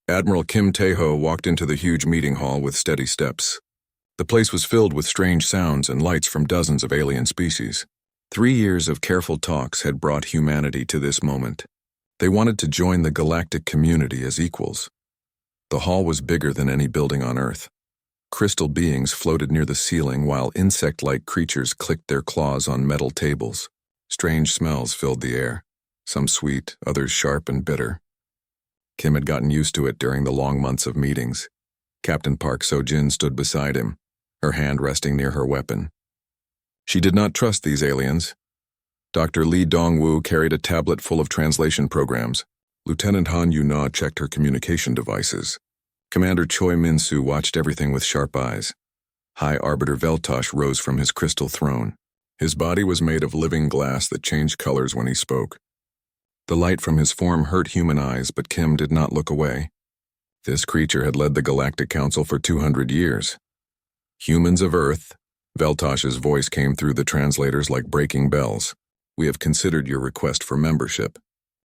Admiral Kim Tae-ho walked into the huge meeting hall with steady steps. The place was filled with strange sounds and lights from dozens of alien species. 3 years of careful talks had brought humanity to this moment. They wanted to join the galactic community as equals. The hall was bigger than any building on Earth. Crystal beings floated near the ceiling while insect-like creatures clicked their claws on metal tables. Strange smells filled the air, some sweet, others sharp and bitter. Kim had gotten used to it during the long months of meetings. Captain Park So-jin stood beside him, her hand resting near her weapon. She did not trust these aliens. Dr. Lee Dong-woo carried a tablet full of translation programs. Lieutenant Han Yu-na checked her communication devices. Commander Choi Min-soo watched everything with sharp eyes. High Arbiter Veltosh rose from his crystal throne. His body was made of living glass that changed colors when he spoke. The light from his form hurt human eyes, but Kim did not look away. This creature had led the Galactic Council for 200 years. Humans of Earth, Veltosh's voice came through the translators like breaking bells. We have considered your request for membership.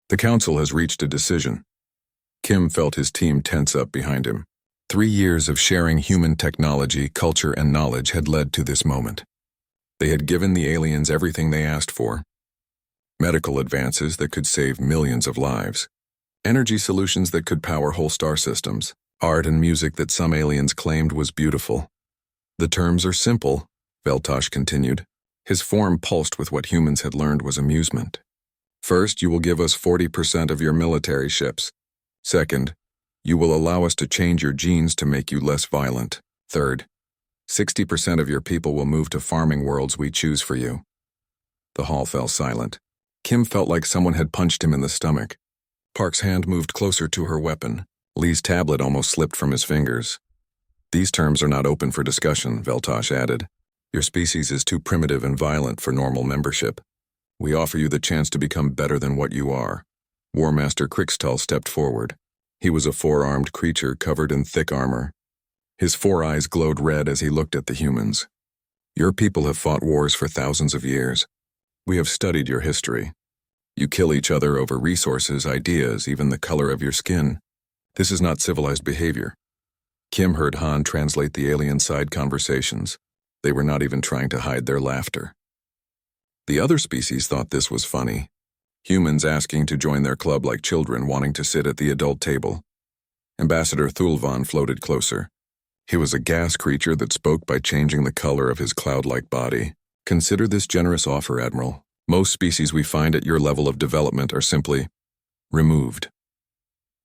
The Council has reached a decision. Kim felt his team tense up behind him. 3 years of sharing human technology, culture, and knowledge had led to this moment. They had given the aliens everything they asked for. Medical advances that could save millions of lives. Energy solutions that could power whole star systems. Art and music that some aliens claimed was beautiful. The terms are simple, Veltosh continued. His form pulsed with what humans had learned was amusement. First, you will give us 40% of your military ships. Second, you will allow us to change your genes to make you less violent. Third, 60% of your people will move to farming worlds we choose for you. The hall fell silent. Kim felt like someone had punched him in the stomach. Park's hand moved closer to her weapon. Lee's tablet almost slipped from his fingers. These terms are not open for discussion, Veltosh added. Your species is too primitive and violent for normal membership. We offer you the chance to become better than what you are. War Master Krixtal stepped forward. He was a 4-armed creature covered in thick armor. His 4 eyes glowed red as he looked at the humans. Your people have fought wars for thousands of years. We have studied your history. You kill each other over resources, ideas, even the color of your skin. This is not civilized behavior. Kim heard Han translate the alien side conversations. They were not even trying to hide their laughter. The other species thought this was funny. Humans asking to join their club like children wanting to sit at the adult table. Ambassador Thulvan floated closer. He was a gas creature that spoke by changing the color of his cloud-like body. Consider this generous offer, Admiral. Most species we find at your level of development are simply removed.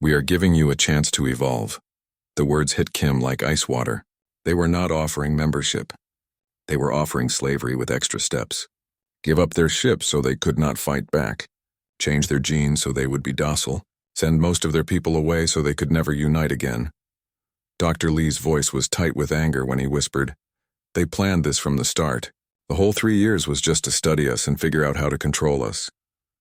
We are giving you a chance to evolve. The words hit Kim like ice water. They were not offering membership. They were offering slavery with extra steps. Give up their ships so they could not fight back. Change their genes so they would be docile. Send most of their people away so they could never unite again. Dr. Lee's voice was tight with anger when he whispered, They planned this from the start. The whole 3 years was just to study us and figure out how to control us.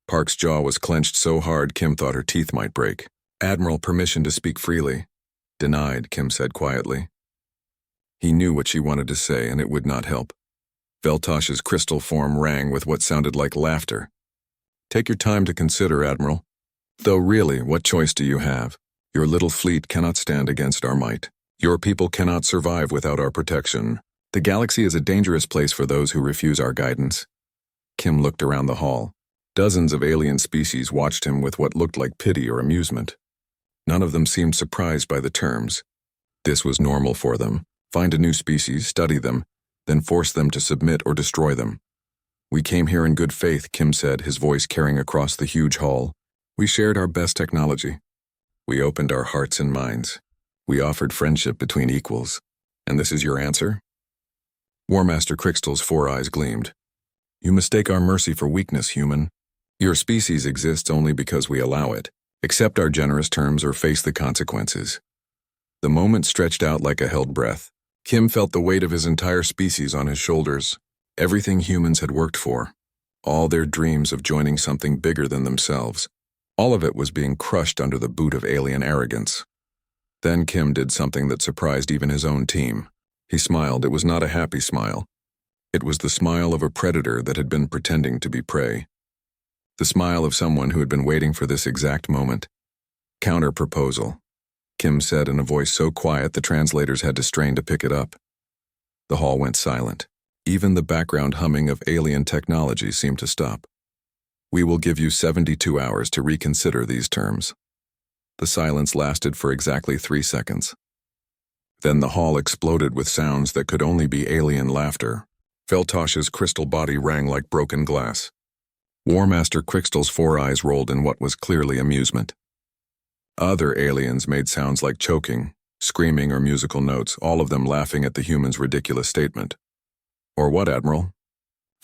Park's jaw was clenched so hard Kim thought her teeth might break. Admiral, permission to speak freely. Denied, Kim said quietly. He knew what she wanted to say, and it would not help. Veltosh's crystal form rang with what sounded like laughter. Take your time to consider, Admiral. Though really, what choice do you have? Your little fleet cannot stand against our might. Your people cannot survive without our protection. The galaxy is a dangerous place for those who refuse our guidance. Kim looked around the hall. Dozens of alien species watched him with what looked like pity or amusement. None of them seemed surprised by the terms. This was normal for them. Find a new species, study them, then force them to submit or destroy them. We came here in good faith, Kim said, his voice carrying across the huge hall. We shared our best technology. We opened our hearts and minds. We offered friendship between equals. And this is your answer? War Master Krixtal's 4 eyes gleamed. You mistake our mercy for weakness, human. Your species exists only because we allow it. Accept our generous terms or face the consequences. The moment stretched out like a held breath. Kim felt the weight of his entire species on his shoulders. Everything humans had worked for. All their dreams of joining something bigger than themselves. All of it was being crushed under the boot of alien arrogance. Then Kim did something that surprised even his own team. He smiled. It was not a happy smile. It was the smile of a predator that had been pretending to be prey. The smile of someone who had been waiting for this exact moment. Counter-proposal. Kim said in a voice so quiet the translators had to strain to pick it up. The hall went silent. Even the background humming of alien technology seemed to stop. We will give you 72 hours to reconsider these terms. The silence lasted for exactly 3 seconds. Then the hall exploded with sounds that could only be alien laughter. Veltosh's crystal body rang like broken glass. War Master Crystal's 4 eyes rolled in what was clearly amusement. Other aliens made sounds like choking, screaming, or musical notes, all of them laughing at the human's ridiculous statement. Or what, Admiral?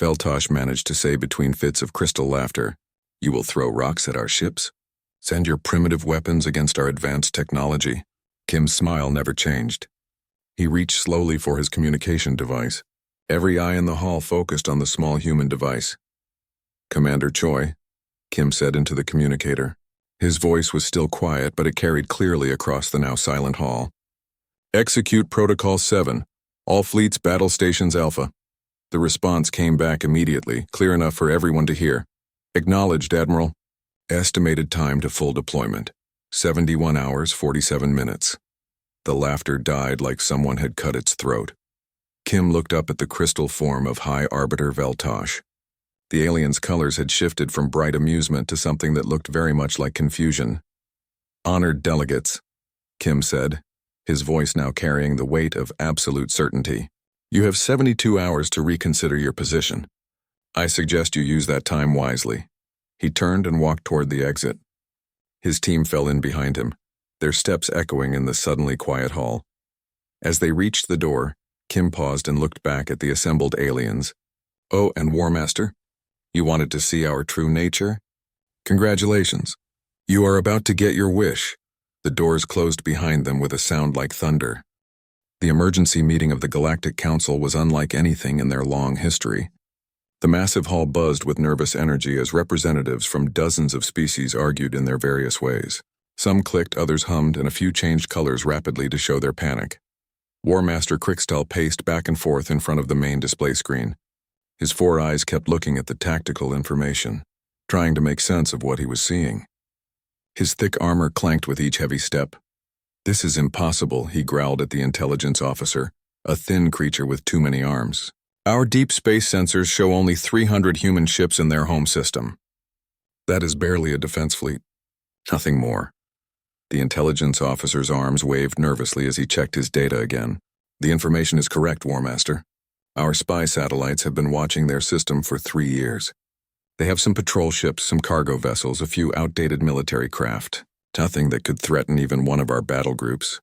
Veltosh managed to say between fits of crystal laughter. You will throw rocks at our ships? Send your primitive weapons against our advanced technology? Kim's smile never changed. He reached slowly for his communication device. Every eye in the hall focused on the small human device. Commander Choi, Kim said into the communicator. His voice was still quiet, but it carried clearly across the now silent hall. Execute Protocol 7. All fleets battle stations Alpha. The response came back immediately, clear enough for everyone to hear. Acknowledged, Admiral. Estimated time to full deployment. 71 hours, 47 minutes. The laughter died like someone had cut its throat. Kim looked up at the crystal form of High Arbiter Veltosh. The alien's colors had shifted from bright amusement to something that looked very much like confusion. Honored delegates, Kim said, his voice now carrying the weight of absolute certainty. You have 72 hours to reconsider your position. I suggest you use that time wisely. He turned and walked toward the exit. His team fell in behind him, their steps echoing in the suddenly quiet hall. As they reached the door, Kim paused and looked back at the assembled aliens. Oh, and War Master? You wanted to see our true nature? Congratulations. You are about to get your wish. The doors closed behind them with a sound like thunder. The emergency meeting of the Galactic Council was unlike anything in their long history. The massive hall buzzed with nervous energy as representatives from dozens of species argued in their various ways. Some clicked, others hummed, and a few changed colors rapidly to show their panic. War Master Crixtel paced back and forth in front of the main display screen. His 4 eyes kept looking at the tactical information, trying to make sense of what he was seeing. His thick armor clanked with each heavy step. This is impossible, he growled at the intelligence officer, a thin creature with too many arms. Our deep space sensors show only 300 human ships in their home system. That is barely a defense fleet. Nothing more. The intelligence officer's arms waved nervously as he checked his data again. The information is correct, War Master. Our spy satellites have been watching their system for 3 years. They have some patrol ships, some cargo vessels, a few outdated military craft. Nothing that could threaten even one of our battle groups.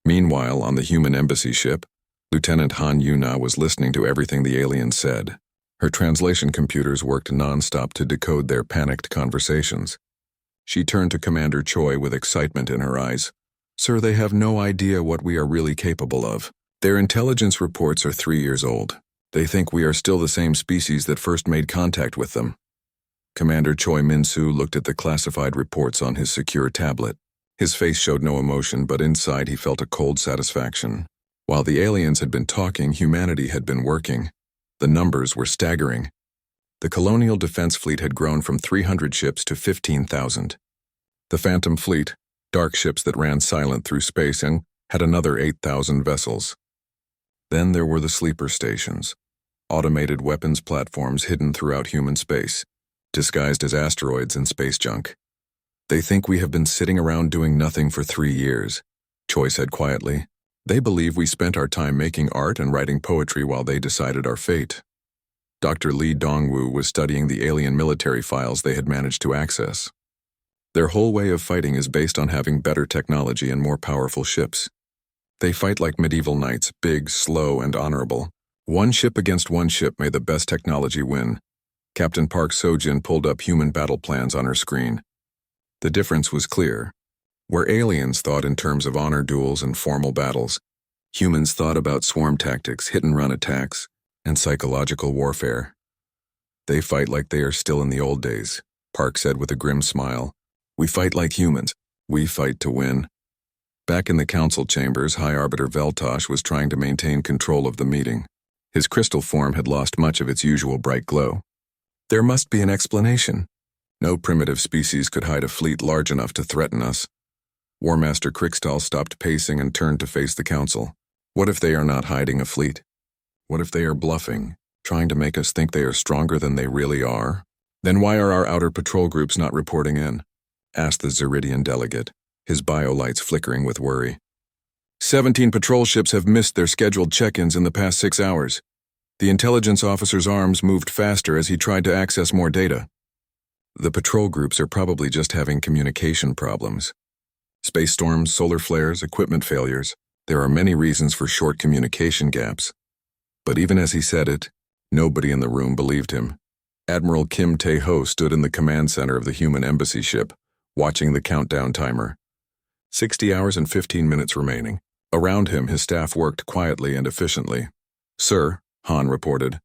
Meanwhile, on the human embassy ship, Lieutenant Han Yuna was listening to everything the aliens said. Her translation computers worked non-stop to decode their panicked conversations. She turned to Commander Choi with excitement in her eyes. Sir, they have no idea what we are really capable of. Their intelligence reports are 3 years old. They think we are still the same species that first made contact with them. Commander Choi Min-soo looked at the classified reports on his secure tablet. His face showed no emotion, but inside he felt a cold satisfaction. While the aliens had been talking, humanity had been working. The numbers were staggering. The Colonial Defense Fleet had grown from 300 ships to 15,000. The Phantom Fleet, dark ships that ran silent through space, and had another 8,000 vessels. Then there were the sleeper stations, automated weapons platforms hidden throughout human space, disguised as asteroids and space junk. They think we have been sitting around doing nothing for 3 years, Choi said quietly. They believe we spent our time making art and writing poetry while they decided our fate. Dr. Lee Dongwu was studying the alien military files they had managed to access. Their whole way of fighting is based on having better technology and more powerful ships. They fight like medieval knights, big, slow, and honorable. One ship against one ship, may the best technology win. Captain Park Sojin pulled up human battle plans on her screen. The difference was clear. Where aliens thought in terms of honor duels and formal battles, humans thought about swarm tactics, hit-and-run attacks, and psychological warfare. They fight like they are still in the old days, Park said with a grim smile. We fight like humans. We fight to win. Back in the council chambers, High Arbiter Veltosh was trying to maintain control of the meeting. His crystal form had lost much of its usual bright glow. There must be an explanation. No primitive species could hide a fleet large enough to threaten us. War Master Krikstal stopped pacing and turned to face the council. What if they are not hiding a fleet? What if they are bluffing, trying to make us think they are stronger than they really are? Then why are our outer patrol groups not reporting in? Asked the Zeridian delegate, his biolights flickering with worry. 17 patrol ships have missed their scheduled check-ins in the past 6 hours. The intelligence officer's arms moved faster as he tried to access more data. The patrol groups are probably just having communication problems. Space storms, solar flares, equipment failures. There are many reasons for short communication gaps. But even as he said it, nobody in the room believed him. Admiral Kim Tae-ho stood in the command center of the human embassy ship, watching the countdown timer. 60 hours and 15 minutes remaining. Around him, his staff worked quietly and efficiently. Sir, Han reported,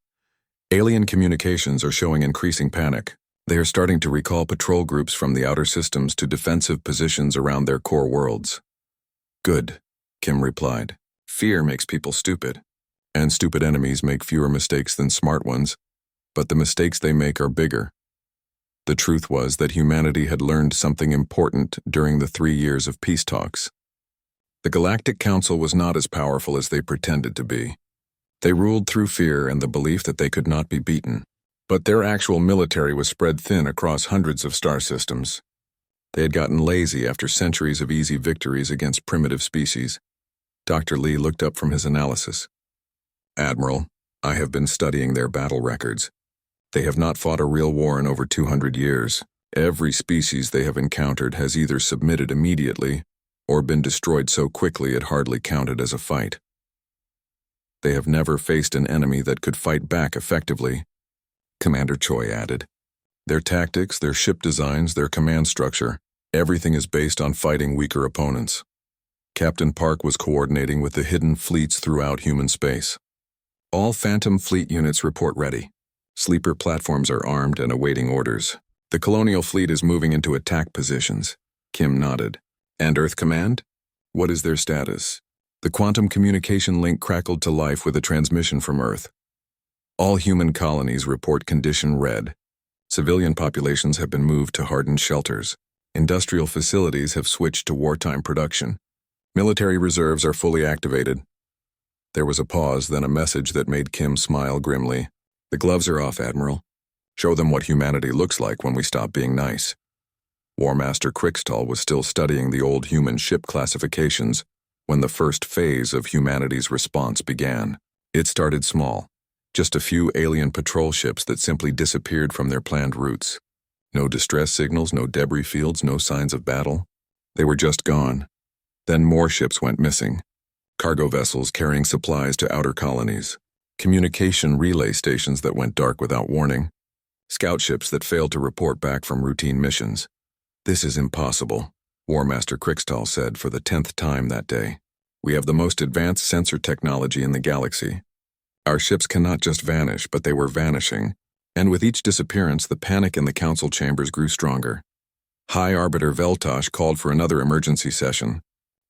alien communications are showing increasing panic. They are starting to recall patrol groups from the outer systems to defensive positions around their core worlds. Good, Kim replied. Fear makes people stupid, and stupid enemies make fewer mistakes than smart ones, but the mistakes they make are bigger. The truth was that humanity had learned something important during the 3 years of peace talks. The Galactic Council was not as powerful as they pretended to be. They ruled through fear and the belief that they could not be beaten. But their actual military was spread thin across hundreds of star systems. They had gotten lazy after centuries of easy victories against primitive species. Dr. Lee looked up from his analysis. Admiral, I have been studying their battle records. They have not fought a real war in over 200 years. Every species they have encountered has either submitted immediately or been destroyed so quickly it hardly counted as a fight. They have never faced an enemy that could fight back effectively, Commander Choi added. Their tactics, their ship designs, their command structure, everything is based on fighting weaker opponents. Captain Park was coordinating with the hidden fleets throughout human space. All Phantom Fleet units report ready. Sleeper platforms are armed and awaiting orders. The Colonial Fleet is moving into attack positions. Kim nodded. And Earth Command? What is their status? The quantum communication link crackled to life with a transmission from Earth. All human colonies report condition red. Civilian populations have been moved to hardened shelters. Industrial facilities have switched to wartime production. Military reserves are fully activated. There was a pause, then a message that made Kim smile grimly. The gloves are off, Admiral. Show them what humanity looks like when we stop being nice. War Master Krikstal was still studying the old human ship classifications when the first phase of humanity's response began. It started small. Just a few alien patrol ships that simply disappeared from their planned routes. No distress signals, no debris fields, no signs of battle. They were just gone. Then more ships went missing. Cargo vessels carrying supplies to outer colonies. Communication relay stations that went dark without warning. Scout ships that failed to report back from routine missions. This is impossible, War Master Krikstal said for the 10th time that day. We have the most advanced sensor technology in the galaxy. Our ships cannot just vanish, but they were vanishing, and with each disappearance, the panic in the council chambers grew stronger. High Arbiter Veltosh called for another emergency session.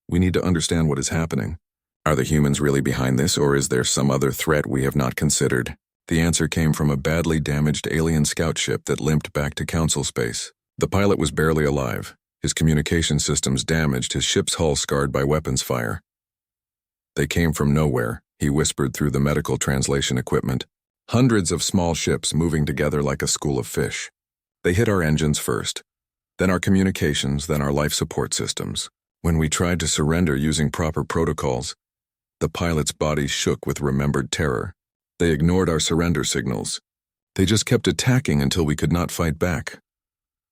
We need to understand what is happening. Are the humans really behind this, or is there some other threat we have not considered? The answer came from a badly damaged alien scout ship that limped back to council space. The pilot was barely alive, his communication systems damaged, his ship's hull scarred by weapons fire. They came from nowhere, he whispered through the medical translation equipment. Hundreds of small ships moving together like a school of fish. They hit our engines first, then our communications, then our life support systems. When we tried to surrender using proper protocols, the pilots' bodies shook with remembered terror. They ignored our surrender signals. They just kept attacking until we could not fight back.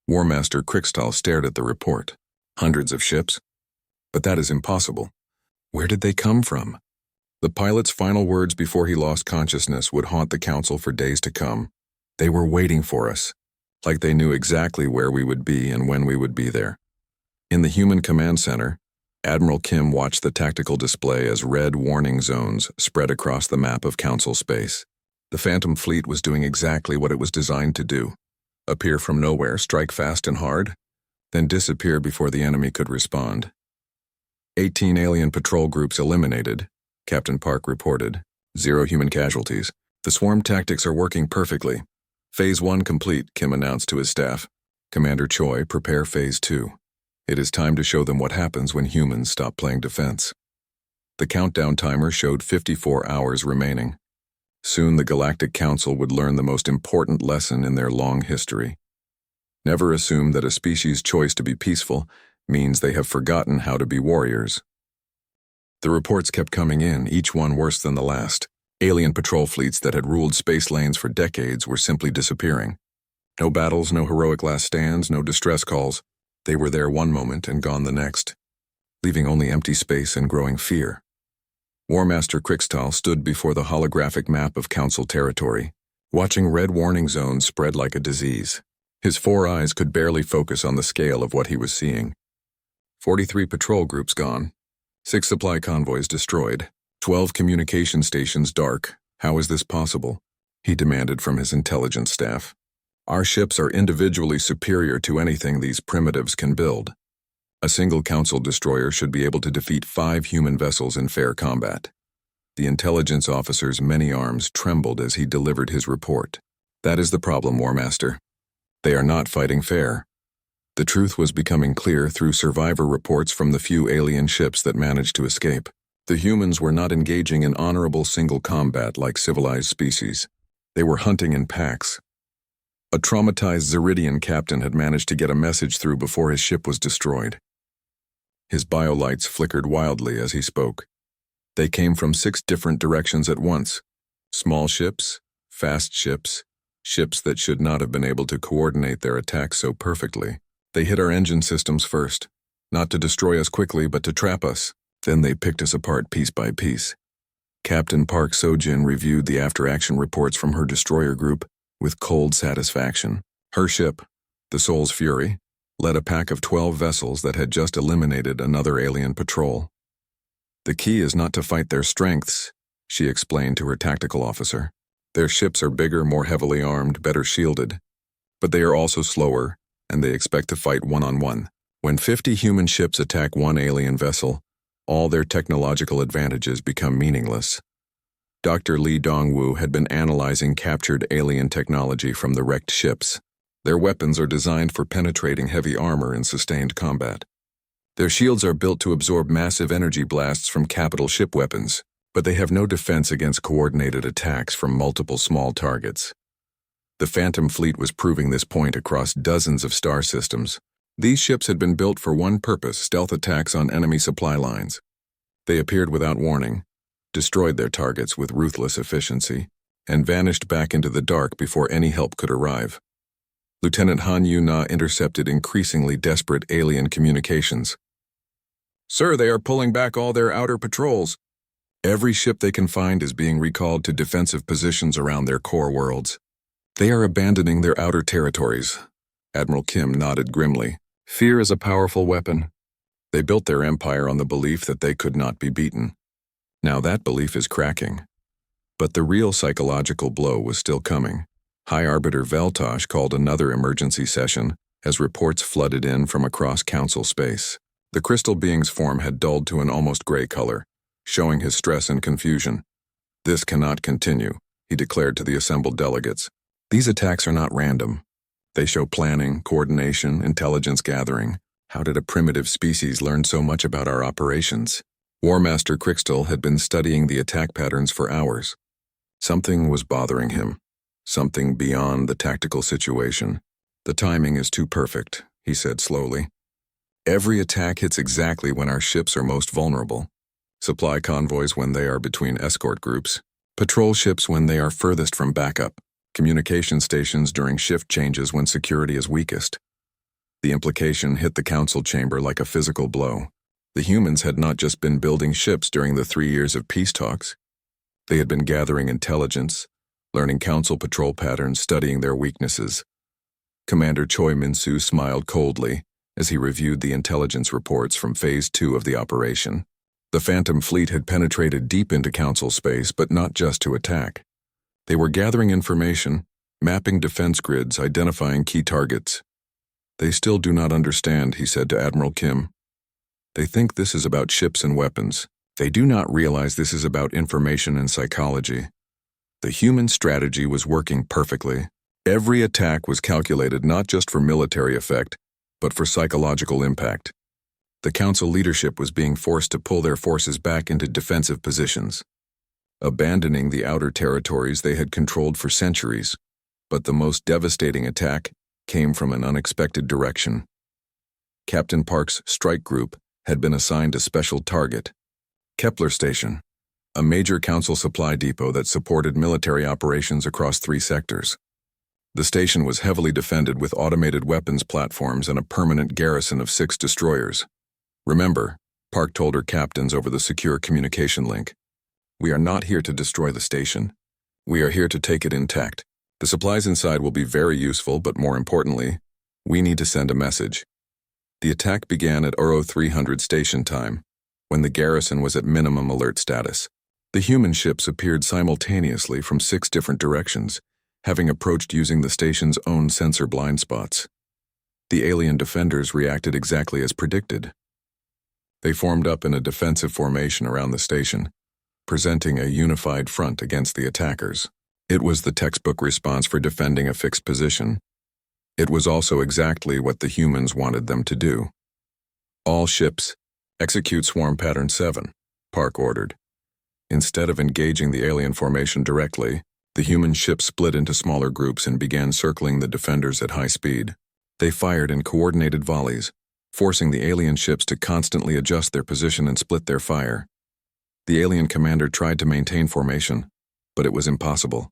War Master Krikstal stared at the report. Hundreds of ships? But that is impossible. Where did they come from? The pilot's final words before he lost consciousness would haunt the council for days to come. They were waiting for us, like they knew exactly where we would be and when we would be there. In the human command center, Admiral Kim watched the tactical display as red warning zones spread across the map of council space. The Phantom Fleet was doing exactly what it was designed to do. Appear from nowhere, strike fast and hard, then disappear before the enemy could respond. 18 alien patrol groups eliminated, Captain Park reported. 0 human casualties. The swarm tactics are working perfectly. Phase 1 complete, Kim announced to his staff. Commander Choi, prepare Phase 2. It is time to show them what happens when humans stop playing defense. The countdown timer showed 54 hours remaining. Soon the Galactic Council would learn the most important lesson in their long history. Never assume that a species' choice to be peaceful means they have forgotten how to be warriors. The reports kept coming in, each one worse than the last. Alien patrol fleets that had ruled space lanes for decades were simply disappearing. No battles, no heroic last stands, no distress calls. They were there one moment and gone the next, leaving only empty space and growing fear. War Master Krixtal stood before the holographic map of Council territory, watching red warning zones spread like a disease. His 4 eyes could barely focus on the scale of what he was seeing. 43 patrol groups gone, 6 supply convoys destroyed, 12 communication stations dark. How is this possible? He demanded from his intelligence staff. Our ships are individually superior to anything these primitives can build. A single Council destroyer should be able to defeat 5 human vessels in fair combat. The intelligence officer's many arms trembled as he delivered his report. That is the problem, War Master. They are not fighting fair. The truth was becoming clear through survivor reports from the few alien ships that managed to escape. The humans were not engaging in honorable single combat like civilized species. They were hunting in packs. A traumatized Zeridian captain had managed to get a message through before his ship was destroyed. His biolights flickered wildly as he spoke. They came from 6 different directions at once. Small ships, fast ships, ships that should not have been able to coordinate their attacks so perfectly. They hit our engine systems first, not to destroy us quickly but to trap us. Then they picked us apart piece by piece. Captain Park Sojin reviewed the after-action reports from her destroyer group with cold satisfaction. Her ship, the Soul's Fury, led a pack of 12 vessels that had just eliminated another alien patrol. The key is not to fight their strengths, she explained to her tactical officer. Their ships are bigger, more heavily armed, better shielded. But they are also slower, and they expect to fight one-on-one. When 50 human ships attack one alien vessel, all their technological advantages become meaningless. Dr. Lee Dongwu had been analyzing captured alien technology from the wrecked ships. Their weapons are designed for penetrating heavy armor in sustained combat. Their shields are built to absorb massive energy blasts from capital ship weapons, but they have no defense against coordinated attacks from multiple small targets. The Phantom Fleet was proving this point across dozens of star systems. These ships had been built for one purpose: stealth attacks on enemy supply lines. They appeared without warning, destroyed their targets with ruthless efficiency, and vanished back into the dark before any help could arrive. Lieutenant Han Yu-na intercepted increasingly desperate alien communications. Sir, they are pulling back all their outer patrols. Every ship they can find is being recalled to defensive positions around their core worlds. They are abandoning their outer territories. Admiral Kim nodded grimly. Fear is a powerful weapon. They built their empire on the belief that they could not be beaten. Now that belief is cracking. But the real psychological blow was still coming. High Arbiter Veltosh called another emergency session as reports flooded in from across Council space. The crystal being's form had dulled to an almost gray color, showing his stress and confusion. This cannot continue, he declared to the assembled delegates. These attacks are not random. They show planning, coordination, intelligence gathering. How did a primitive species learn so much about our operations? War Master Krixtal had been studying the attack patterns for hours. Something was bothering him. Something beyond the tactical situation. The timing is too perfect, he said slowly. Every attack hits exactly when our ships are most vulnerable. Supply convoys when they are between escort groups. Patrol ships when they are furthest from backup. Communication stations during shift changes when security is weakest. The implication hit the Council chamber like a physical blow. The humans had not just been building ships during the 3 years of peace talks. They had been gathering intelligence, learning Council patrol patterns, studying their weaknesses. Commander Choi Min-soo smiled coldly as he reviewed the intelligence reports from Phase 2 of the operation. The Phantom Fleet had penetrated deep into Council space, but not just to attack. They were gathering information, mapping defense grids, identifying key targets. They still do not understand, he said to Admiral Kim. They think this is about ships and weapons. They do not realize this is about information and psychology. The human strategy was working perfectly. Every attack was calculated not just for military effect, but for psychological impact. The Council leadership was being forced to pull their forces back into defensive positions, abandoning the outer territories they had controlled for centuries. But the most devastating attack came from an unexpected direction. Captain Park's strike group had been assigned a special target, Kepler Station, a major Council supply depot that supported military operations across 3 sectors. The station was heavily defended with automated weapons platforms and a permanent garrison of 6 destroyers. Remember, Park told her captains over the secure communication link, "We are not here to destroy the station. We are here to take it intact. The supplies inside will be very useful, but more importantly, we need to send a message." The attack began at 0300 station time, when the garrison was at minimum alert status. The human ships appeared simultaneously from 6 different directions, having approached using the station's own sensor blind spots. The alien defenders reacted exactly as predicted. They formed up in a defensive formation around the station, presenting a unified front against the attackers. It was the textbook response for defending a fixed position. It was also exactly what the humans wanted them to do. "All ships, execute Swarm Pattern 7, Park ordered. Instead of engaging the alien formation directly, the human ships split into smaller groups and began circling the defenders at high speed. They fired in coordinated volleys, forcing the alien ships to constantly adjust their position and split their fire. The alien commander tried to maintain formation, but it was impossible.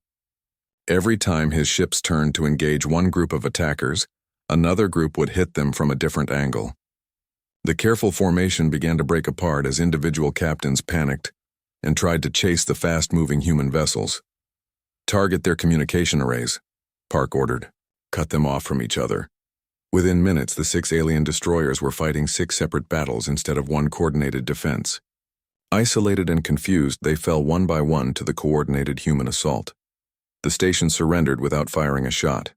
Every time his ships turned to engage one group of attackers, another group would hit them from a different angle. The careful formation began to break apart as individual captains panicked and tried to chase the fast-moving human vessels. "Target their communication arrays," Park ordered. "Cut them off from each other." Within minutes, the 6 alien destroyers were fighting 6 separate battles instead of one coordinated defense. Isolated and confused, they fell one by one to the coordinated human assault. The station surrendered without firing a shot.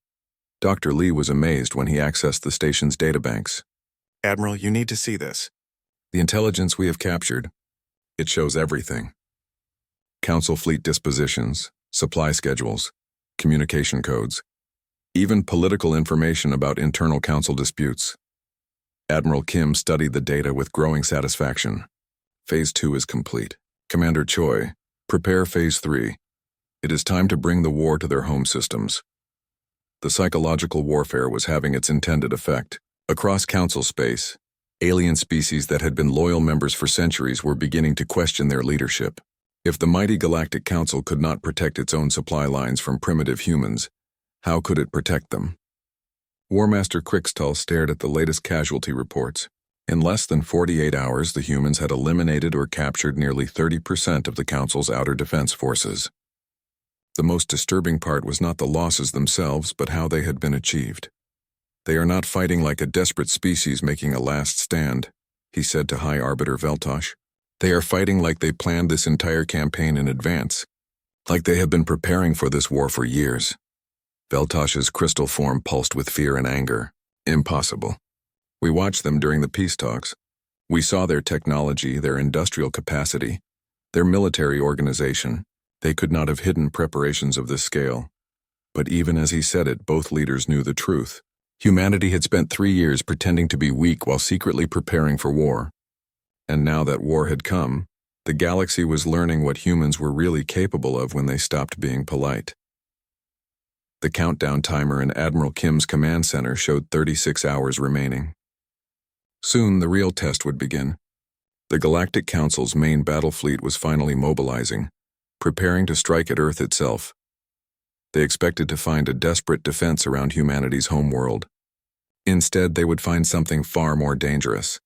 Dr. Lee was amazed when he accessed the station's databanks. "Admiral, you need to see this. The intelligence we have captured, it shows everything. Council fleet dispositions, supply schedules, communication codes, even political information about internal Council disputes." Admiral Kim studied the data with growing satisfaction. Phase 2 is complete. Commander Choi, prepare Phase 3. It is time to bring the war to their home systems. The psychological warfare was having its intended effect. Across Council space, alien species that had been loyal members for centuries were beginning to question their leadership. If the mighty Galactic Council could not protect its own supply lines from primitive humans, how could it protect them? War Master Crixtall stared at the latest casualty reports. In less than 48 hours, the humans had eliminated or captured nearly 30% of the Council's outer defense forces. The most disturbing part was not the losses themselves, but how they had been achieved. "They are not fighting like a desperate species making a last stand," he said to High Arbiter Veltosh. "They are fighting like they planned this entire campaign in advance, like they have been preparing for this war for years." Veltosh's crystal form pulsed with fear and anger. "Impossible. We watched them during the peace talks. We saw their technology, their industrial capacity, their military organization. They could not have hidden preparations of this scale." But even as he said it, both leaders knew the truth. Humanity had spent 3 years pretending to be weak while secretly preparing for war. And now that war had come, the galaxy was learning what humans were really capable of when they stopped being polite. The countdown timer in Admiral Kim's command center showed 36 hours remaining. Soon, the real test would begin. The Galactic Council's main battle fleet was finally mobilizing, preparing to strike at Earth itself. They expected to find a desperate defense around humanity's homeworld. Instead, they would find something far more dangerous,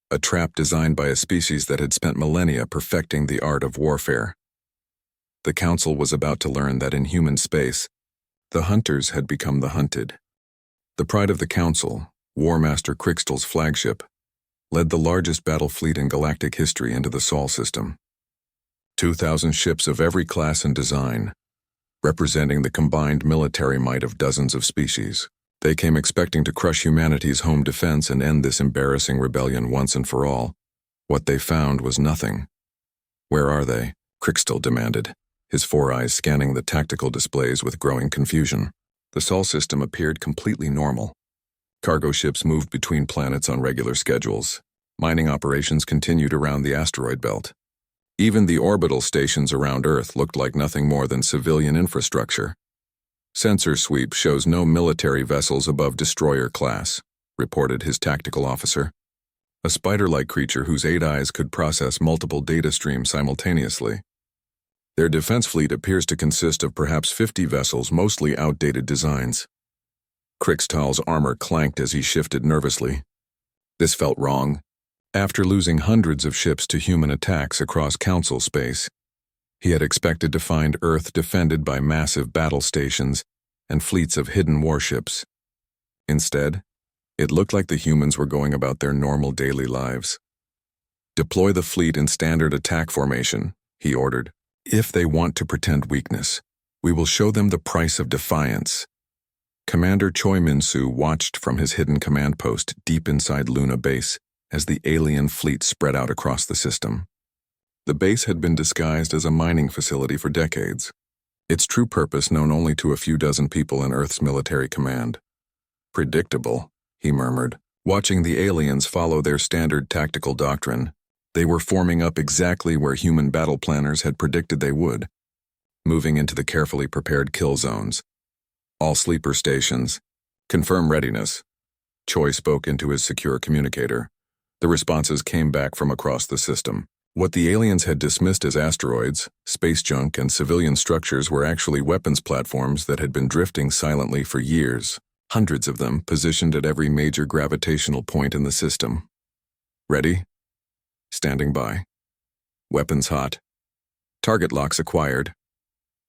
a trap designed by a species that had spent millennia perfecting the art of warfare. The Council was about to learn that in human space, the hunters had become the hunted. The pride of the Council, War Master Crixtall's flagship, led the largest battle fleet in galactic history into the Sol system. 2,000 ships of every class and design, representing the combined military might of dozens of species. They came expecting to crush humanity's home defense and end this embarrassing rebellion once and for all. What they found was nothing. "Where are they?" Crixtall demanded, his 4 eyes scanning the tactical displays with growing confusion. The Sol system appeared completely normal. Cargo ships moved between planets on regular schedules. Mining operations continued around the asteroid belt. Even the orbital stations around Earth looked like nothing more than civilian infrastructure. Sensor sweep shows no military vessels above destroyer class, reported his tactical officer. A spider-like creature whose 8 eyes could process multiple data streams simultaneously. Their defense fleet appears to consist of perhaps 50 vessels, mostly outdated designs. Krixtal's armor clanked as he shifted nervously. This felt wrong. After losing hundreds of ships to human attacks across Council space, he had expected to find Earth defended by massive battle stations and fleets of hidden warships. Instead, it looked like the humans were going about their normal daily lives. "Deploy the fleet in standard attack formation," he ordered. "If they want to pretend weakness, we will show them the price of defiance." Commander Choi Min-soo watched from his hidden command post deep inside Luna Base as the alien fleet spread out across the system. The base had been disguised as a mining facility for decades, its true purpose known only to a few dozen people in Earth's military command. "Predictable," he murmured, watching the aliens follow their standard tactical doctrine. They were forming up exactly where human battle planners had predicted they would, moving into the carefully prepared kill zones. "All sleeper stations. Confirm readiness." Choi spoke into his secure communicator. The responses came back from across the system. What the aliens had dismissed as asteroids, space junk, and civilian structures were actually weapons platforms that had been drifting silently for years, hundreds of them positioned at every major gravitational point in the system. "Ready? Standing by. Weapons hot. Target locks acquired."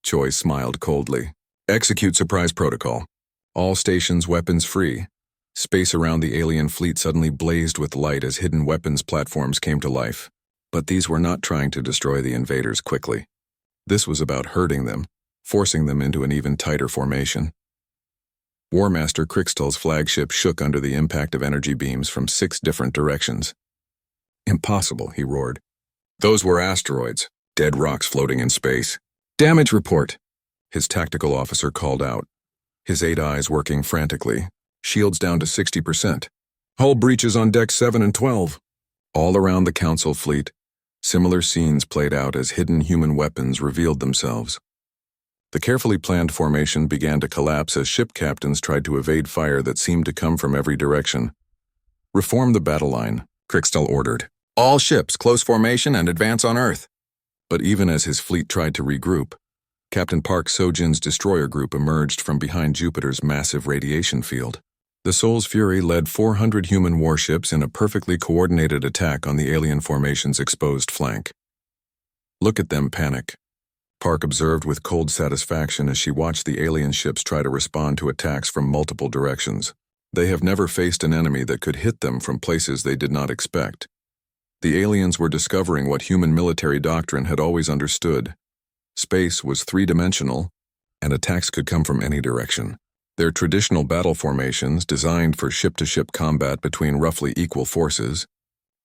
Choi smiled coldly. "Execute surprise protocol. All stations weapons free." Space around the alien fleet suddenly blazed with light as hidden weapons platforms came to life. But these were not trying to destroy the invaders quickly. This was about herding them, forcing them into an even tighter formation. War Master Krixtal's flagship shook under the impact of energy beams from 6 different directions. "Impossible," he roared. "Those were asteroids, dead rocks floating in space." "Damage report," his tactical officer called out, his 8 eyes working frantically. "Shields down to 60%. Hull breaches on decks 7 and 12. All around the Council fleet, similar scenes played out as hidden human weapons revealed themselves. The carefully planned formation began to collapse as ship captains tried to evade fire that seemed to come from every direction. "Reform the battle line," Krixtal ordered. "All ships close formation and advance on Earth." But even as his fleet tried to regroup, Captain Park Sojin's destroyer group emerged from behind Jupiter's massive radiation field. The Soul's Fury led 400 human warships in a perfectly coordinated attack on the alien formation's exposed flank. "Look at them panic," Park observed with cold satisfaction as she watched the alien ships try to respond to attacks from multiple directions. They have never faced an enemy that could hit them from places they did not expect. The aliens were discovering what human military doctrine had always understood. Space was 3-dimensional, and attacks could come from any direction. Their traditional battle formations, designed for ship-to-ship combat between roughly equal forces,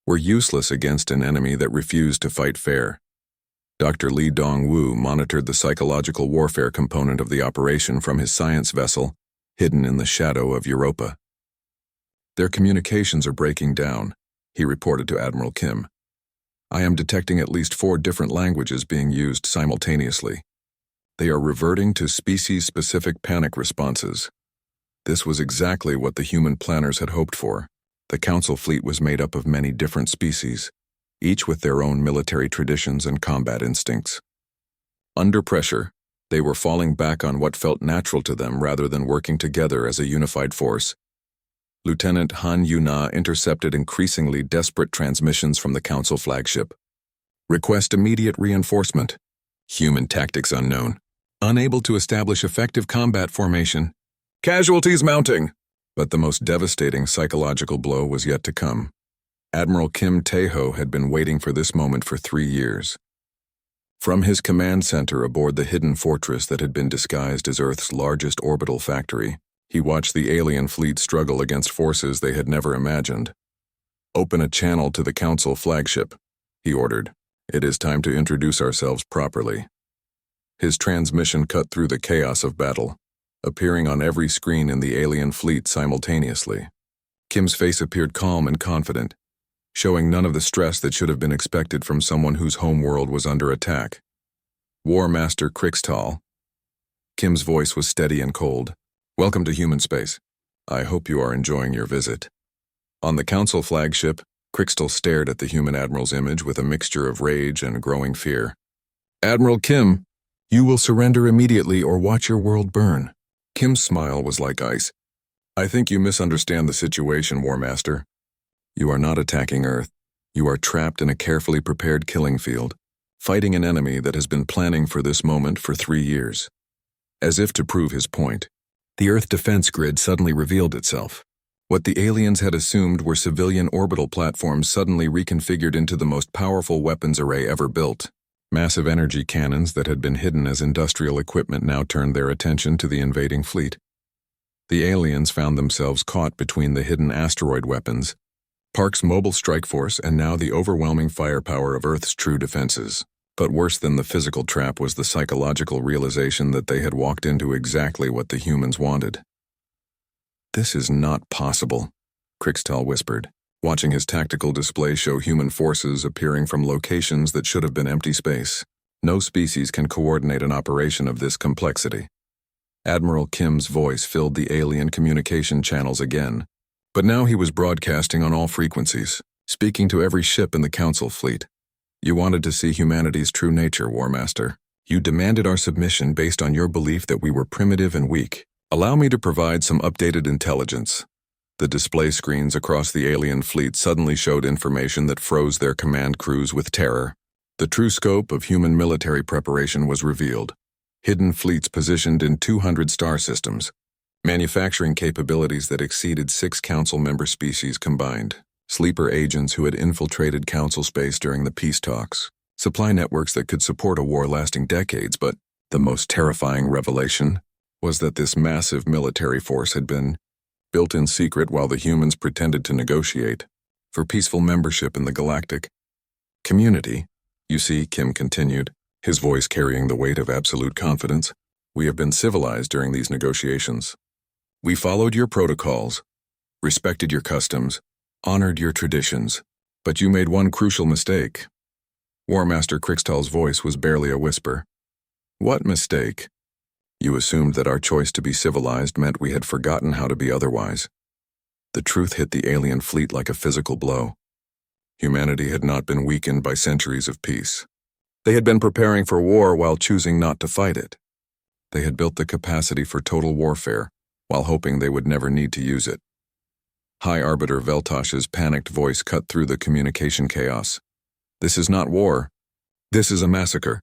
were useless against an enemy that refused to fight fair. Dr. Lee Dong-woo monitored the psychological warfare component of the operation from his science vessel, hidden in the shadow of Europa. "Their communications are breaking down," he reported to Admiral Kim. "I am detecting at least 4 different languages being used simultaneously. They are reverting to species-specific panic responses." This was exactly what the human planners had hoped for. The Council fleet was made up of many different species, each with their own military traditions and combat instincts. Under pressure, they were falling back on what felt natural to them rather than working together as a unified force. Lieutenant Han Yuna intercepted increasingly desperate transmissions from the Council flagship. "Request immediate reinforcement. Human tactics unknown. Unable to establish effective combat formation. Casualties mounting." But the most devastating psychological blow was yet to come. Admiral Kim Tae-ho had been waiting for this moment for 3 years. From his command center aboard the hidden fortress that had been disguised as Earth's largest orbital factory, he watched the alien fleet struggle against forces they had never imagined. "Open a channel to the Council flagship," he ordered. "It is time to introduce ourselves properly." His transmission cut through the chaos of battle. appearing on every screen in the alien fleet simultaneously. Kim's face appeared calm and confident, showing none of the stress that should have been expected from someone whose homeworld was under attack. War Master Crixtal. Kim's voice was steady and cold. Welcome to human space. I hope you are enjoying your visit. On the Council flagship, Crixtal stared at the human admiral's image with a mixture of rage and growing fear. Admiral Kim, you will surrender immediately or watch your world burn. Kim's smile was like ice. I think you misunderstand the situation, War Master. You are not attacking Earth. You are trapped in a carefully prepared killing field, fighting an enemy that has been planning for this moment for 3 years. As if to prove his point, the Earth defense grid suddenly revealed itself. What the aliens had assumed were civilian orbital platforms suddenly reconfigured into the most powerful weapons array ever built. Massive energy cannons that had been hidden as industrial equipment now turned their attention to the invading fleet. The aliens found themselves caught between the hidden asteroid weapons, Park's mobile strike force, and now the overwhelming firepower of Earth's true defenses. But worse than the physical trap was the psychological realization that they had walked into exactly what the humans wanted. This is not possible, Crixtal whispered, watching his tactical display show human forces appearing from locations that should have been empty space. No species can coordinate an operation of this complexity. Admiral Kim's voice filled the alien communication channels again, but now he was broadcasting on all frequencies, speaking to every ship in the Council fleet. You wanted to see humanity's true nature, War Master. You demanded our submission based on your belief that we were primitive and weak. Allow me to provide some updated intelligence. The display screens across the alien fleet suddenly showed information that froze their command crews with terror. The true scope of human military preparation was revealed. Hidden fleets positioned in 200 star systems. Manufacturing capabilities that exceeded 6 Council member species combined. Sleeper agents who had infiltrated Council space during the peace talks. Supply networks that could support a war lasting decades, but the most terrifying revelation was that this massive military force had been built in secret while the humans pretended to negotiate for peaceful membership in the galactic community. You see, Kim continued, his voice carrying the weight of absolute confidence, we have been civilized during these negotiations. We followed your protocols, respected your customs, honored your traditions, but you made one crucial mistake. War Master Crixtal's voice was barely a whisper. What mistake? You assumed that our choice to be civilized meant we had forgotten how to be otherwise. The truth hit the alien fleet like a physical blow. Humanity had not been weakened by centuries of peace. They had been preparing for war while choosing not to fight it. They had built the capacity for total warfare while hoping they would never need to use it. High Arbiter Veltosh's panicked voice cut through the communication chaos. This is not war. This is a massacre.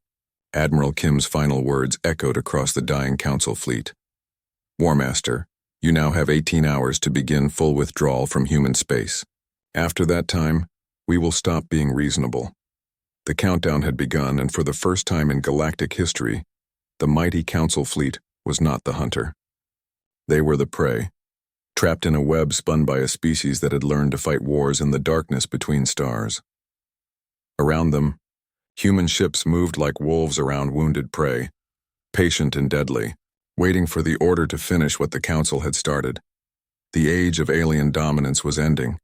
Admiral Kim's final words echoed across the dying Council fleet. War Master, you now have 18 hours to begin full withdrawal from human space. After that time, we will stop being reasonable. The countdown had begun, and for the first time in galactic history, the mighty Council fleet was not the hunter. They were the prey, trapped in a web spun by a species that had learned to fight wars in the darkness between stars. Around them, human ships moved like wolves around wounded prey, patient and deadly, waiting for the order to finish what the Council had started. The age of alien dominance was ending,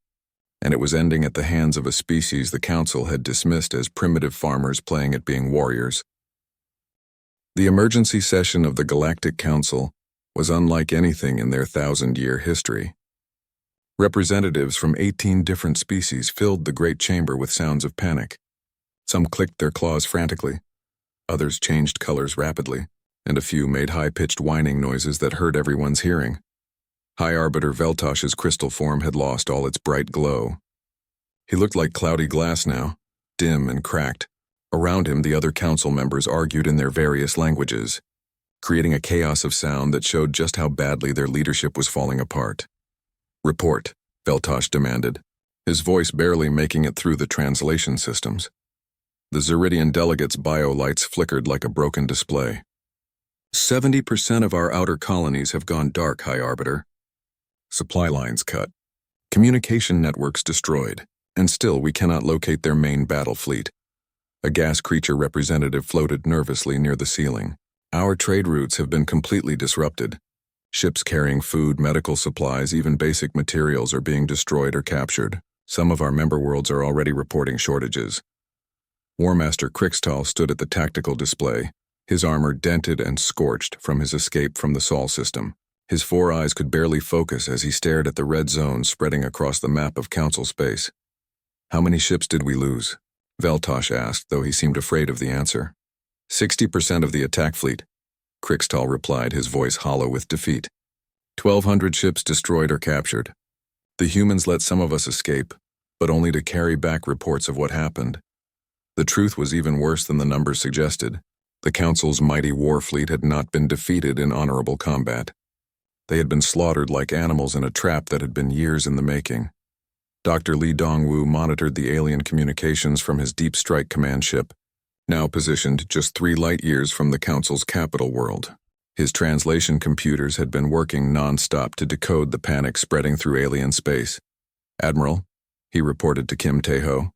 and it was ending at the hands of a species the Council had dismissed as primitive farmers playing at being warriors. The emergency session of the Galactic Council was unlike anything in their 1,000-year history. Representatives from 18 different species filled the great chamber with sounds of panic. Some clicked their claws frantically, others changed colors rapidly, and a few made high-pitched whining noises that hurt everyone's hearing. High Arbiter Veltosh's crystal form had lost all its bright glow. He looked like cloudy glass now, dim and cracked. Around him, the other Council members argued in their various languages, creating a chaos of sound that showed just how badly their leadership was falling apart. Report, Veltosh demanded, his voice barely making it through the translation systems. The Zeridian delegates' bio-lights flickered like a broken display. 70% of our outer colonies have gone dark, High Arbiter. Supply lines cut. Communication networks destroyed, and still we cannot locate their main battle fleet. A gas creature representative floated nervously near the ceiling. Our trade routes have been completely disrupted. Ships carrying food, medical supplies, even basic materials are being destroyed or captured. Some of our member worlds are already reporting shortages. War Master Crixtal stood at the tactical display, his armor dented and scorched from his escape from the Sol system. His 4 eyes could barely focus as he stared at the red zones spreading across the map of Council space. "How many ships did we lose?" Veltosh asked, though he seemed afraid of the answer. 60% of the attack fleet," Crixtal replied, his voice hollow with defeat. 1,200 ships destroyed or captured. The humans let some of us escape, but only to carry back reports of what happened. The truth was even worse than the numbers suggested. The Council's mighty war fleet had not been defeated in honorable combat. They had been slaughtered like animals in a trap that had been years in the making. Dr. Li Dongwu monitored the alien communications from his Deep Strike command ship, now positioned just 3 light years from the Council's capital world. His translation computers had been working non-stop to decode the panic spreading through alien space. "Admiral," he reported to Kim Tae-ho,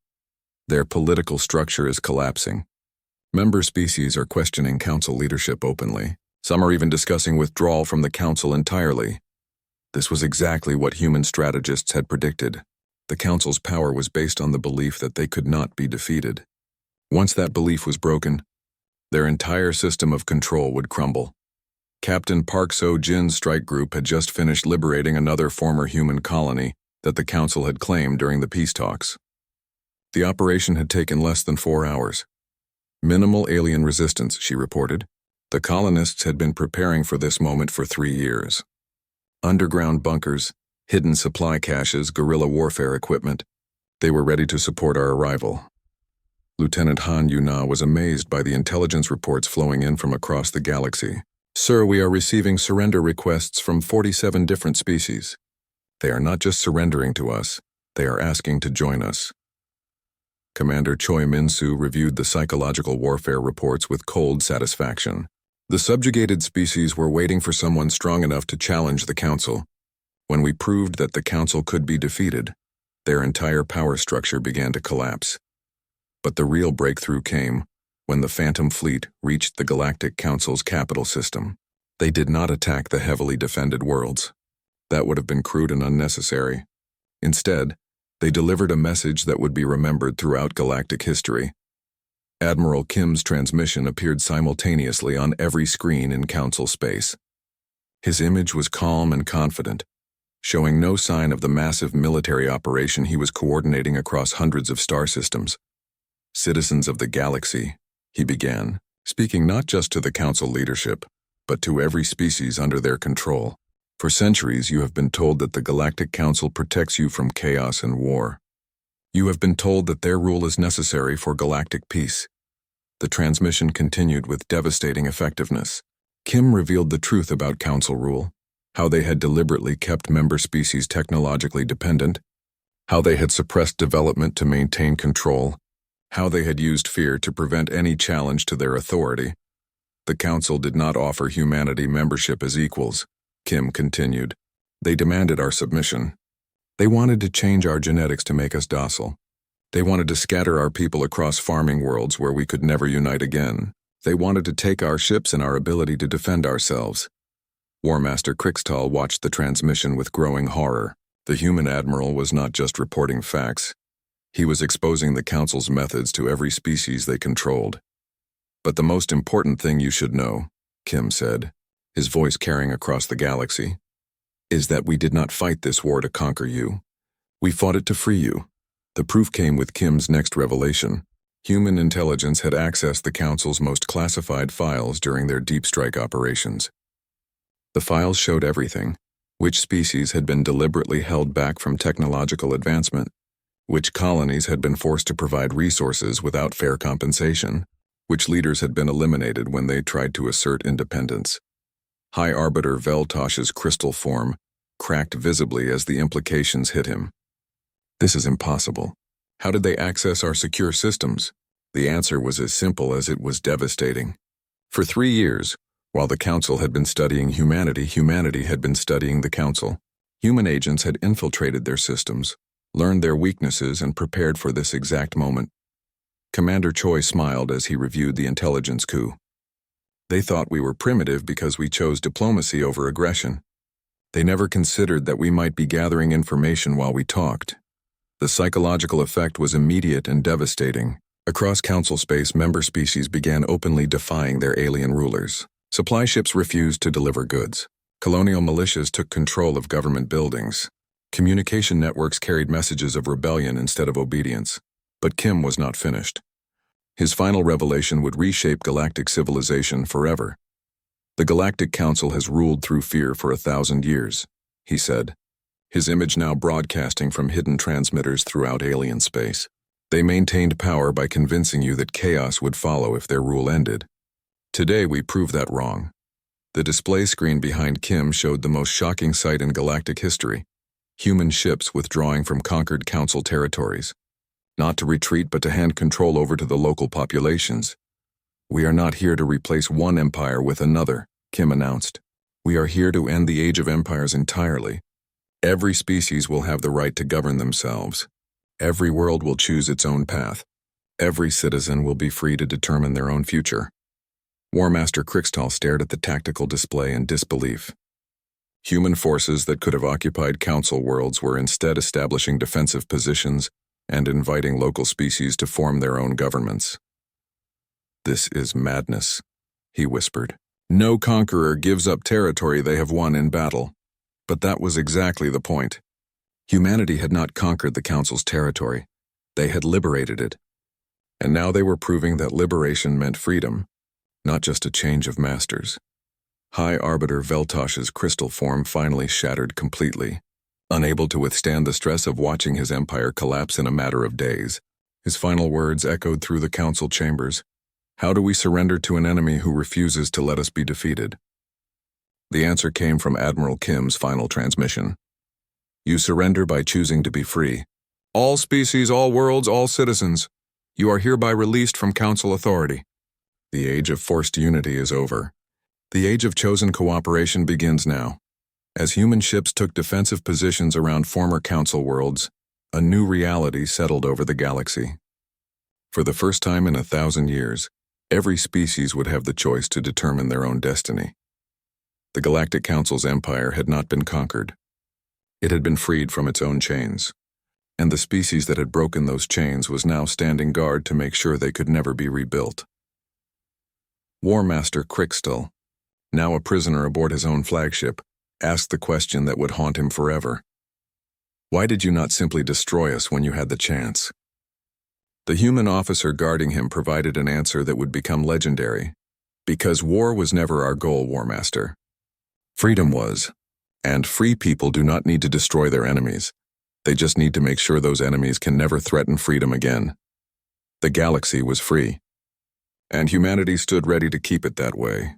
"their political structure is collapsing. Member species are questioning Council leadership openly. Some are even discussing withdrawal from the Council entirely." This was exactly what human strategists had predicted. The Council's power was based on the belief that they could not be defeated. Once that belief was broken, their entire system of control would crumble. Captain Park So-jin's strike group had just finished liberating another former human colony that the Council had claimed during the peace talks. The operation had taken less than 4 hours. "Minimal alien resistance," she reported. The colonists had been preparing for this moment for 3 years. Underground bunkers, hidden supply caches, guerrilla warfare equipment. They were ready to support our arrival. Lieutenant Han Yuna was amazed by the intelligence reports flowing in from across the galaxy. "Sir, we are receiving surrender requests from 47 different species. They are not just surrendering to us, they are asking to join us." Commander Choi Min-soo reviewed the psychological warfare reports with cold satisfaction. The subjugated species were waiting for someone strong enough to challenge the Council. When we proved that the Council could be defeated, their entire power structure began to collapse. But the real breakthrough came when the Phantom Fleet reached the Galactic Council's capital system. They did not attack the heavily defended worlds. That would have been crude and unnecessary. Instead, they delivered a message that would be remembered throughout galactic history. Admiral Kim's transmission appeared simultaneously on every screen in Council space. His image was calm and confident, showing no sign of the massive military operation he was coordinating across hundreds of star systems. "Citizens of the galaxy," he began, speaking not just to the Council leadership, but to every species under their control. "For centuries you have been told that the Galactic Council protects you from chaos and war. You have been told that their rule is necessary for galactic peace." The transmission continued with devastating effectiveness. Kim revealed the truth about Council rule, how they had deliberately kept member species technologically dependent, how they had suppressed development to maintain control, how they had used fear to prevent any challenge to their authority. "The Council did not offer humanity membership as equals," Kim continued. "They demanded our submission. They wanted to change our genetics to make us docile. They wanted to scatter our people across farming worlds where we could never unite again. They wanted to take our ships and our ability to defend ourselves." War Master Crixtal watched the transmission with growing horror. The human admiral was not just reporting facts. He was exposing the Council's methods to every species they controlled. "But the most important thing you should know," Kim said, his voice carrying across the galaxy, "is that we did not fight this war to conquer you. We fought it to free you." The proof came with Kim's next revelation. Human intelligence had accessed the Council's most classified files during their deep strike operations. The files showed everything: which species had been deliberately held back from technological advancement, which colonies had been forced to provide resources without fair compensation, which leaders had been eliminated when they tried to assert independence. High Arbiter Veltosh's crystal form cracked visibly as the implications hit him. "This is impossible. How did they access our secure systems?" The answer was as simple as it was devastating. For 3 years, while the Council had been studying humanity, humanity had been studying the Council. Human agents had infiltrated their systems, learned their weaknesses, and prepared for this exact moment. Commander Choi smiled as he reviewed the intelligence coup. "They thought we were primitive because we chose diplomacy over aggression. They never considered that we might be gathering information while we talked. The psychological effect was immediate and devastating. Across Council space, member species began openly defying their alien rulers. Supply ships refused to deliver goods. Colonial militias took control of government buildings. Communication networks carried messages of rebellion instead of obedience. But Kim was not finished. His final revelation would reshape galactic civilization forever. The Galactic Council has ruled through fear for 1,000 years, he said, his image now broadcasting from hidden transmitters throughout alien space. They maintained power by convincing you that chaos would follow if their rule ended. Today we prove that wrong. The display screen behind Kim showed the most shocking sight in galactic history: human ships withdrawing from conquered Council territories. Not to retreat, but to hand control over to the local populations. We are not here to replace one empire with another, Kim announced. We are here to end the age of empires entirely. Every species will have the right to govern themselves. Every world will choose its own path. Every citizen will be free to determine their own future. War Master Crixtal stared at the tactical display in disbelief. Human forces that could have occupied Council worlds were instead establishing defensive positions and inviting local species to form their own governments. This is madness, he whispered. No conqueror gives up territory they have won in battle. But that was exactly the point. Humanity had not conquered the Council's territory. They had liberated it. And now they were proving that liberation meant freedom, not just a change of masters. High Arbiter Veltosh's crystal form finally shattered completely. Unable to withstand the stress of watching his empire collapse in a matter of days, his final words echoed through the Council chambers. How do we surrender to an enemy who refuses to let us be defeated? The answer came from Admiral Kim's final transmission. You surrender by choosing to be free. All species, all worlds, all citizens. You are hereby released from Council authority. The age of forced unity is over. The age of chosen cooperation begins now. As human ships took defensive positions around former Council worlds, a new reality settled over the galaxy. For the first time in 1,000 years, every species would have the choice to determine their own destiny. The Galactic Council's empire had not been conquered. It had been freed from its own chains, and the species that had broken those chains was now standing guard to make sure they could never be rebuilt. War Master Crixtal, now a prisoner aboard his own flagship, asked the question that would haunt him forever. Why did you not simply destroy us when you had the chance? The human officer guarding him provided an answer that would become legendary. Because war was never our goal, War Master. Freedom was. And free people do not need to destroy their enemies. They just need to make sure those enemies can never threaten freedom again. The galaxy was free. And humanity stood ready to keep it that way.